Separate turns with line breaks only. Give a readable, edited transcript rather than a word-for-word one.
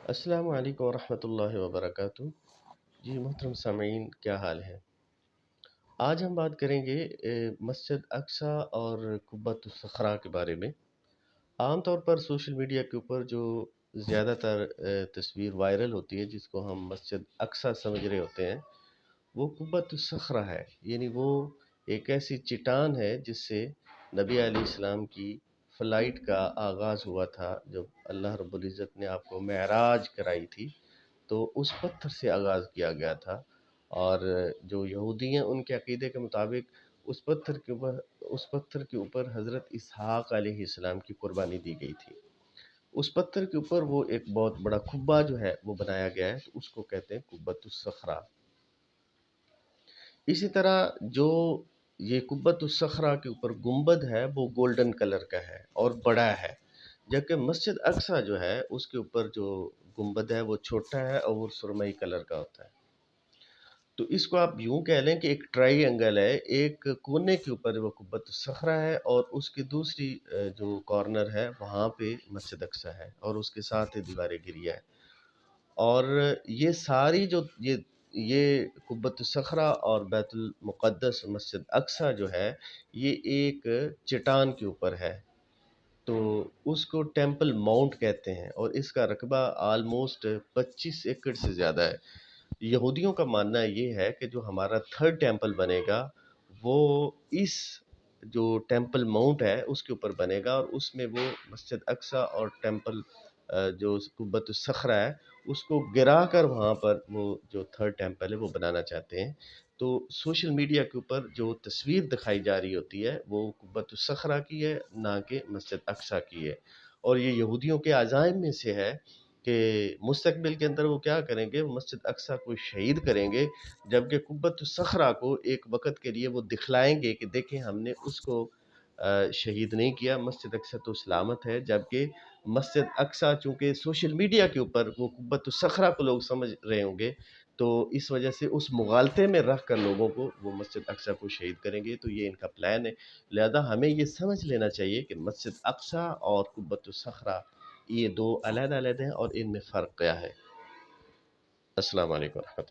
السلام علیکم ورحمۃ اللہ وبرکاتہ۔ جی محترم سامعین، کیا حال ہے؟ آج ہم بات کریں گے مسجد اقصی اور قبۃ الصخرہ کے بارے میں۔ عام طور پر سوشل میڈیا کے اوپر جو زیادہ تر تصویر وائرل ہوتی ہے، جس کو ہم مسجد اقصی سمجھ رہے ہوتے ہیں، وہ قبۃ الصخرہ ہے۔ یعنی وہ ایک ایسی چٹان ہے جس سے نبی علیہ السلام کی فلائٹ کا آغاز ہوا تھا، جب اللہ رب العزت نے آپ کو معراج کرائی تھی، تو اس پتھر سے آغاز کیا گیا تھا۔ اور جو یہودی ہیں، ان کے عقیدے کے مطابق اس پتھر کے اوپر حضرت اسحاق علیہ السلام کی قربانی دی گئی تھی۔ اس پتھر کے اوپر وہ ایک بہت بڑا قبہ جو ہے وہ بنایا گیا ہے، تو اس کو کہتے ہیں قبۃ الصخرہ۔ اسی طرح جو یہ قبۃ الصخرہ کے اوپر گنبد ہے، وہ گولڈن کلر کا ہے اور بڑا ہے، جبکہ مسجد اقصی جو ہے اس کے اوپر جو گنبد ہے وہ چھوٹا ہے اور وہ سرمئی کلر کا ہوتا ہے۔ تو اس کو آپ یوں کہہ لیں کہ ایک ٹرائی اینگل ہے، ایک کونے کے اوپر وہ قبۃ الصخرہ ہے اور اس کی دوسری جو کارنر ہے وہاں پہ مسجد اقصی ہے، اور اس کے ساتھ دیوار گریہ ہے۔ اور یہ ساری جو یہ قبۃ الصخرہ اور بیت المقدس مسجد اقصی جو ہے، یہ ایک چٹان کے اوپر ہے، تو اس کو ٹیمپل ماؤنٹ کہتے ہیں، اور اس کا رقبہ آلموسٹ 25 ایکڑ سے زیادہ ہے۔ یہودیوں کا ماننا یہ ہے کہ جو ہمارا تھرڈ ٹیمپل بنے گا، وہ اس جو ٹیمپل ماؤنٹ ہے اس کے اوپر بنے گا، اور اس میں وہ مسجد اقصی اور ٹیمپل جو قبۃ الصخرہ ہے اس کو گرا کر وہاں پر وہ جو تھرڈ ٹیمپل ہے وہ بنانا چاہتے ہیں۔ تو سوشل میڈیا کے اوپر جو تصویر دکھائی جا رہی ہوتی ہے وہ قبۃ الصخرہ کی ہے، نہ کہ مسجد اقصی کی ہے۔ اور یہ یہودیوں کے عزائم میں سے ہے کہ مستقبل کے اندر وہ کیا کریں گے، وہ مسجد اقصی کو شہید کریں گے، جبکہ قبۃ الصخرہ کو ایک وقت کے لیے وہ دکھلائیں گے کہ دیکھیں ہم نے اس کو شہید نہیں کیا، مسجد اقصی تو سلامت ہے۔ جبکہ مسجد اقصی چونکہ سوشل میڈیا کے اوپر وہ قبۃ الصخرہ کو لوگ سمجھ رہے ہوں گے، تو اس وجہ سے اس مغالطے میں رکھ کر لوگوں کو وہ مسجد اقصی کو شہید کریں گے، تو یہ ان کا پلان ہے۔ لہذا ہمیں یہ سمجھ لینا چاہیے کہ مسجد اقصی اور قبۃ الصخرہ یہ دو علیحدہ علیحدہ ہیں، اور ان میں فرق کیا ہے۔ السلام علیکم ورحمۃ اللہ۔